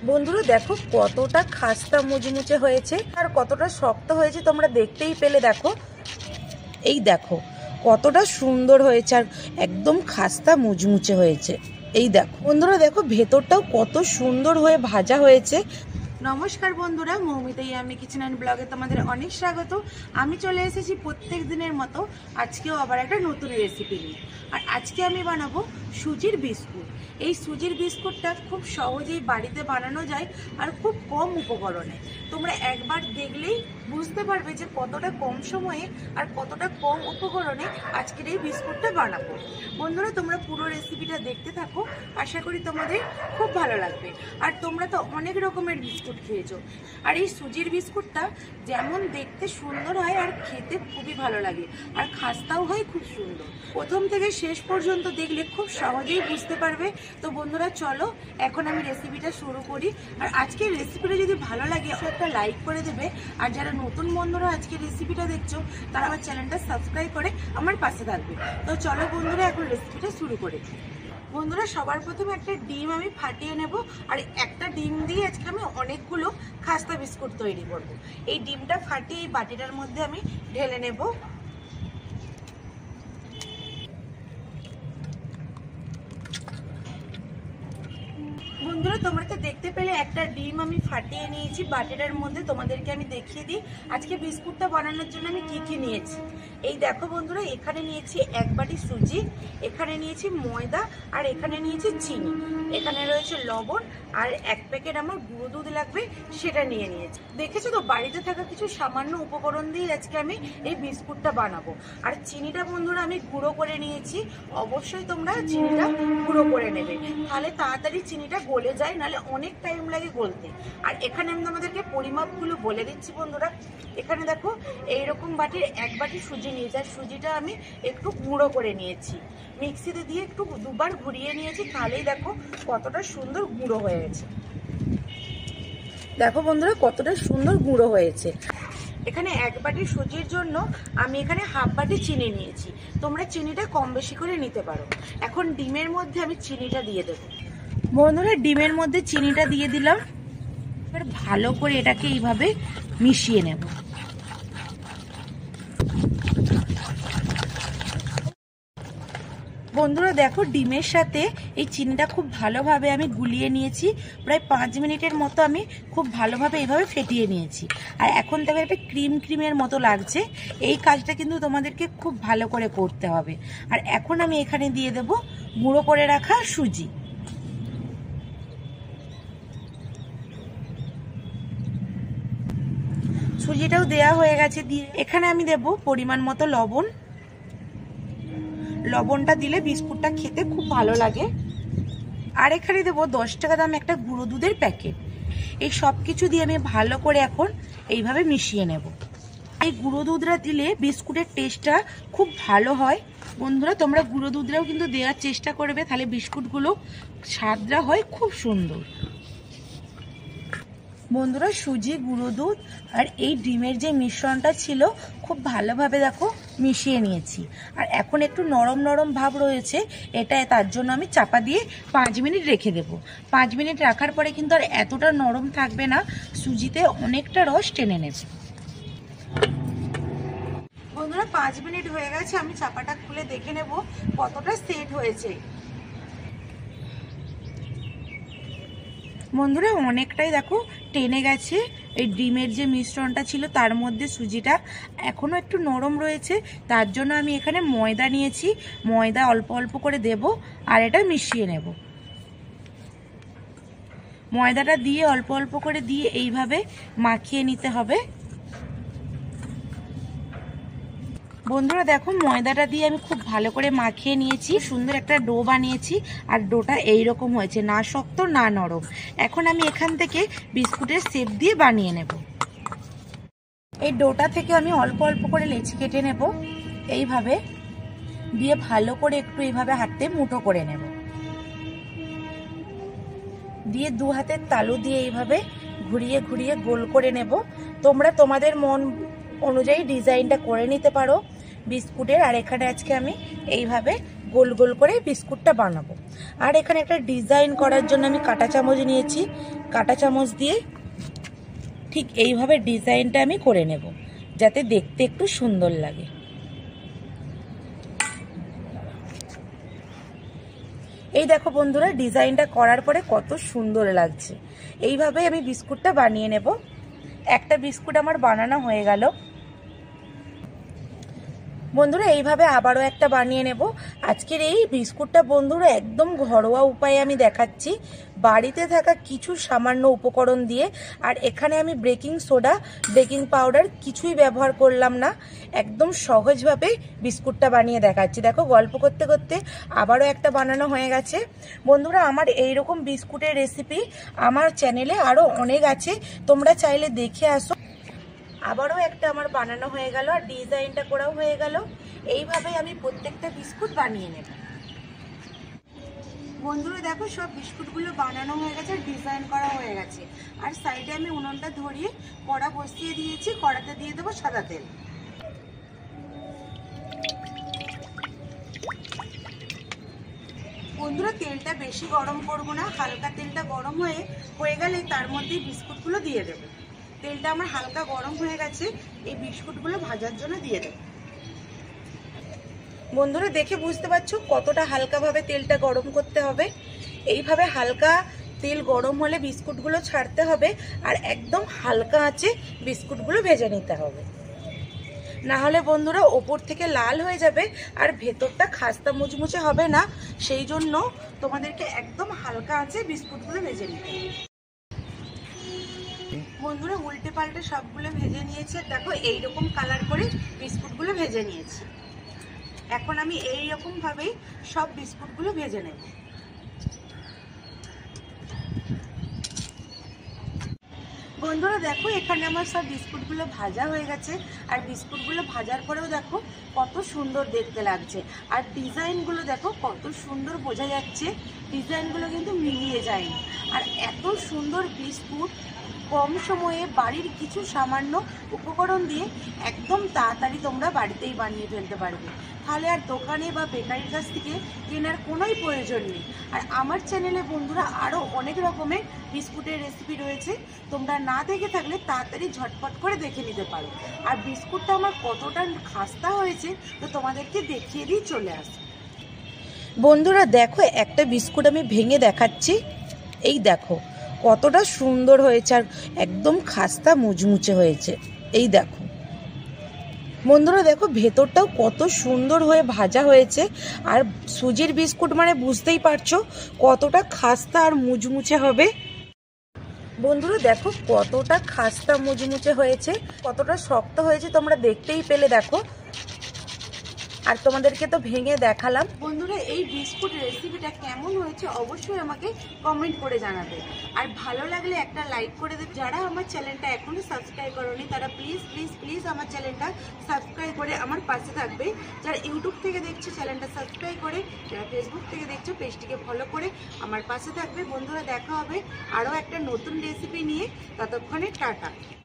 বন্ধুরা দেখো কতটা খাস্তা মুচমুচে হয়েছে আর কতটা শক্ত হয়েছে তোমরা দেখতেই পেলে। দেখো এই দেখো কতটা সুন্দর হয়েছে আর একদম খাস্তা মুচমুচে হয়েছে। এই দেখো বন্ধুরা, দেখো ভেতরটাও কত সুন্দর হয়ে ভাজা হয়েছে। নমস্কার বন্ধুরা, মৌমিতা ইয়াম্মি কিচেন অ্যান্ড ব্লগে তোমাদের অনেক স্বাগত। আমি চলে এসেছি প্রত্যেক দিনের মতো আজকেও আবার একটা নতুন রেসিপি নিয়ে। আর আজকে আমি বানাবো সুজির বিস্কুট। এই সুজির বিস্কুটটা খুব সহজেই বাড়িতে বানানো যায় আর খুব কম উপকরণে। তোমরা একবার দেখলেই বুঝতে পারবে যে কতটা কম সময়ে আর কতটা কম উপকরণে আজকের এই বিস্কুটটা বানাবো। বন্ধুরা তোমরা পুরো রেসিপিটা দেখতে থাকো, আশা করি তোমাদের খুব ভালো লাগবে। আর তোমরা তো অনেক রকমের বিস্কুট খেয়েছো, আর এই সুজির বিস্কুটটা যেমন দেখতে সুন্দর হয় আর খেতে খুবই ভালো লাগে আর খাস্তাও হয় খুব সুন্দর। প্রথম থেকে শেষ পর্যন্ত দেখলে খুব সহজেই বুঝতে পারবে। তো বন্ধুরা চলো এখন আমি রেসিপিটা শুরু করি। আর আজকের রেসিপিটা যদি ভালো লাগে একটা লাইক করে দেবে। আর যারা নতুন বন্ধুরা আজকের রেসিপিটা দেখছো তারা আমার চ্যানেলটা সাবস্ক্রাইব করে আমার পাশে থাকবে। তো চলো বন্ধুরা এখন রেসিপিটা শুরু করে। বন্ধুরা সবার প্রথমে একটা ডিম আমি ফাটিয়ে নেব। আর একটা ডিম দিয়ে আজকে আমি অনেকগুলো খাস্তা বিস্কুট তৈরি করব। এই ডিমটা ফাটিয়ে এই বাটিটার মধ্যে আমি ঢেলে নেব। বন্ধুরা তোমরা তো দেখতে পেলে একটা ডিম আমি ফাটিয়ে নিয়েছি বাটিটার মধ্যে। তোমাদেরকে আমি দেখিয়ে দিই আজকে বিস্কুটটা বানানোর জন্য আমি কি কি নিয়েছি। এই দেখো বন্ধুরা, এখানে নিয়েছি এক বাটি সুজি, এখানে নিয়েছি ময়দা, আর এখানে নিয়েছি চিনি, এখানে রয়েছে লবণ, আর এক প্যাকেট আমার গুঁড়ো দুধ লাগবে সেটা নিয়ে নিয়েছি। দেখেছো তো বাড়িতে থাকা কিছু সামান্য উপকরণ দিয়ে আজকে আমি এই বিস্কুটটা বানাবো। আর চিনিটা বন্ধুরা আমি গুঁড়ো করে নিয়েছি। অবশ্যই তোমরা চিনিটা গুঁড়ো করে নেবে, তাহলে তাড়াতাড়ি চিনিটা গলে যায়, নাহলে অনেক টাইম লাগে গলতে। আর এখানে আমি তোমাদেরকে পরিমাপগুলো বলে দিচ্ছি বন্ধুরা। এখানে দেখো এইরকম বাটির এক বাটি সুজি নিয়েছি, আর সুজিটা আমি একটু গুঁড়ো করে নিয়েছি, মিক্সিতে দিয়ে একটু দুবার ঘুরিয়ে নিয়েছি, তাহলেই দেখো কতটা সুন্দর গুঁড়ো হয়ে গেছে। দেখো বন্ধুরা কতটা সুন্দর গুঁড়ো হয়েছে। এখানে এক বাটি সুজির জন্য আমি এখানে হাফ বাটি চিনি নিয়েছি, তোমরা চিনিটা কম বেশি করে নিতে পারো। এখন ডিমের মধ্যে আমি চিনিটা দিয়ে দেবো। বন্ধুরা ডিমের মধ্যে চিনিটা দিয়ে দিলাম, এবার ভালো করে এটাকে এইভাবে মিশিয়ে নেব। বন্ধুরা দেখো ডিমের সাথে এই চিনিটা খুব ভালোভাবে আমি গুলিয়ে নিয়েছি। প্রায় 5 মিনিটের মতো আমি খুব ভালোভাবে এইভাবে ফেটিয়ে নিয়েছি। আর এখন তবে একটা ক্রিমের মতো লাগছে। এই কাজটা কিন্তু তোমাদেরকে খুব ভালো করে করতে হবে। আর এখন আমি এখানে দিয়ে দেব গুঁড়ো করে রাখা সুজি। সুজিটাও দেয়া হয়ে গেছে, দিয়ে এখানে আমি দেব পরিমাণ মতো লবণ। লবণটা দিলে বিস্কুটটা খেতে খুব ভালো লাগে। আর এখানে দেবো 10 টাকা দাম একটা গুঁড়ো দুধের প্যাকেট। এই সব কিছু দিয়ে আমি ভালো করে এখন এইভাবে মিশিয়ে নেব। এই গুঁড়ো দুধটা দিলে বিস্কুটের টেস্টটা খুব ভালো হয়। বন্ধুরা তোমরা গুঁড়ো দুধটাও কিন্তু দেওয়ার চেষ্টা করবে, তাহলে বিস্কুটগুলো স্বাদটা হয় খুব সুন্দর। বন্ধুরা সুজি, গুঁড়ো দুধ আর এই ডিমের যে মিশ্রণটা ছিল খুব ভালোভাবে দেখো মিশিয়ে নিয়েছি। আর এখন একটু নরম নরম ভাব রয়েছে, এটা তার জন্য আমি চাপা দিয়ে 5 মিনিট রেখে দেব। 5 মিনিট রাখার পরে কিন্তু আর এতটা নরম থাকবে না, সুজিতে অনেকটা রস টেনে নেবে। বন্ধুরা 5 মিনিট হয়ে গেছে, আমি চাপাটা খুলে দেখে নেব কতটা সেট হয়েছে। বন্ধুরা অনেকটাই দেখো টেনে গেছে। এই ডিমের যে মিশ্রণটা ছিল তার মধ্যে সুজিটা এখনো একটু নরম রয়েছে, তার জন্য আমি এখানে ময়দা নিয়েছি। ময়দা অল্প অল্প করে দেব আর এটা মিশিয়ে নেব। ময়দাটা দিয়ে অল্প অল্প করে দিয়ে এইভাবে মাখিয়ে নিতে হবে। বন্ধুরা দেখো ময়দাটা দিয়ে আমি খুব ভালো করে মাখিয়ে নিয়েছি, সুন্দর একটা ডো বানিয়েছি। আর ডোটা এইরকম হয়েছে, না শক্ত না নরম। এখন আমি এখান থেকে বিস্কুটের শেপ দিয়ে বানিয়ে নেব। এই ডোটা থেকে আমি অল্প অল্প করে লেচি কেটে নেব, এইভাবে দিয়ে ভালো করে একটু এইভাবে হাতে মুঠো করে নেব, দিয়ে দু হাতের তালু দিয়ে এইভাবে ঘুরিয়ে ঘুরিয়ে গোল করে নেব। তোমরা তোমাদের মন অনুযায়ী ডিজাইনটা করে নিতে পারো বিস্কুটের। আর এখানে আজকে আমি এইভাবে গোল গোল করে বিস্কুটটা বানাবো। আর এখানে একটা ডিজাইন করার জন্য আমি কাঁটা চামচ নিয়েছি। কাঁটা চামচ দিয়ে ঠিক এইভাবে ডিজাইনটা আমি করে নেব, যাতে দেখতে একটু সুন্দর লাগে। এই দেখো বন্ধুরা, ডিজাইনটা করার পরে কত সুন্দর লাগছে। এইভাবে আমি বিস্কুটটা বানিয়ে নেব। একটা বিস্কুট আমার বানানো হয়ে গেল। বন্ধুরা এইভাবে আবারও একটা বানিয়ে নেব। আজকের এই বিস্কুটটা বন্ধুরা একদম ঘরোয়া উপায়ে আমি দেখাচ্ছি, বাড়িতে থাকা কিছু সামান্য উপকরণ দিয়ে। আর এখানে আমি বেকিং সোডা, বেকিং পাউডার কিছুই ব্যবহার করলাম না। একদম সহজভাবে বিস্কুটটা বানিয়ে দেখাচ্ছি। দেখো, গল্প করতে করতে আবারও একটা বানানো হয়ে গেছে। বন্ধুরা, আমার এইরকম বিস্কুটের রেসিপি আমার চ্যানেলে আরও অনেক আছে, তোমরা চাইলে দেখে আসো। আবারও একটা আমার বানানো হয়ে গেল আর ডিজাইনটা করাও হয়ে গেল। এইভাবে আমি প্রত্যেকটা বিস্কুট বানিয়ে নেব। বন্ধুরা দেখো, সব বিস্কুটগুলো বানানো হয়ে গেছে আর ডিজাইন করা হয়ে গেছে। আর সাইডে আমি উনুনটা ধরিয়ে কড়া বসিয়ে দিয়েছি। কড়াতে দিয়ে দেবো সাদা তেল। বন্ধুরা, তেলটা বেশি গরম করব না, হালকা তেলটা গরম হয়ে গেলে তার মধ্যে বিস্কুটগুলো দিয়ে দেবো। তেলটা আমার হালকা গরম হয়ে গেছে, এই বিস্কুটগুলো ভাজার জন্য দিয়ে দেবো। বন্ধুরা দেখে বুঝতে পারছো কতটা হালকাভাবে তেলটা গরম করতে হবে। এইভাবে হালকা তেল গরম হলে বিস্কুটগুলো ছাড়তে হবে আর একদম হালকা আঁচে বিস্কুটগুলো ভেজে নিতে হবে। না হলে বন্ধুরা ওপর থেকে লাল হয়ে যাবে আর ভেতরটা খাস্তা মুচমুচে হবে না। সেই জন্য তোমাদেরকে একদম হালকা আঁচে বিস্কুটগুলো ভেজে নিতে হবে। বন্ধুরা উল্টে পাল্টে সবগুলো ভেজে নিয়েছে। দেখো, এইরকম কালার করে বিস্কুটগুলো ভেজে নিয়েছি। এখন আমি এইরকম ভাবেই সব বিস্কুটগুলো ভেজে নেব। বন্ধুরা দেখো, এখানে আমার সব বিস্কুটগুলো ভাজা হয়ে গেছে। আর বিস্কুটগুলো ভাজার পরেও দেখো কত সুন্দর দেখতে লাগছে। আর ডিজাইনগুলো দেখো কত সুন্দর বোঝা যাচ্ছে। ডিজাইনগুলো কিন্তু মিলিয়ে যায়নি। আর এত সুন্দর বিস্কুট কম সময়ে বাড়ির কিছু সামান্য উপকরণ দিয়ে একদম তাড়াতাড়ি তোমরা বাড়িতেই বানিয়ে ফেলতে পারবে। তাহলে আর দোকানে বা বেকারির কাছ থেকে কেনার কোনোই প্রয়োজন নেই। আর আমার চ্যানেলে বন্ধুরা আরও অনেক রকমের বিস্কুটের রেসিপি রয়েছে, তোমরা না দেখে থাকলে তাড়াতাড়ি ঝটপট করে দেখে নিতে পারো। আর বিস্কুটটা আমার কতটা খাস্তা হয়েছে তো তোমাদেরকে দেখিয়ে দিয়ে চলে আসো। বন্ধুরা দেখো, একটা বিস্কুট আমি ভেঙে দেখাচ্ছি। এই দেখো কতটা সুন্দর হয়েছে আর একদম খাস্তা মুচমুচে হয়েছে। এই দেখো বন্ধুরা, দেখো ভেতরটাও কত সুন্দর হয়ে ভাজা হয়েছে। আর সুজির বিস্কুট মানে বুঝতেই পারছো কতটা খাস্তা আর মুচমুচে হবে। বন্ধুরা দেখো কতটা খাস্তা মুচমুচে হয়েছে, কতটা শক্ত হয়েছে তোমরা দেখতেই পেলে। দেখো, আর তোমাদেরকে তো ভেঙে দেখালাম। বন্ধুরা এই বিস্কুট রেসিপিটা কেমন হয়েছে অবশ্যই আমাকে কমেন্ট করে জানাবে। আর ভালো লাগলে একটা লাইক করে দেবে। যারা আমার চ্যানেলটা এখনো সাবস্ক্রাইব করোনি তারা প্লিজ প্লিজ প্লিজ আমার চ্যানেলটা সাবস্ক্রাইব করে আমার পাশে থাকবে। যারা ইউটিউব থেকে দেখছো চ্যানেলটা সাবস্ক্রাইব করে, যারা ফেসবুক থেকে দেখছো পেজটিকে ফলো করে আমার পাশে থাকবে। বন্ধুরা দেখা হবে আরও একটা নতুন রেসিপি নিয়ে। ততক্ষণে টাটা।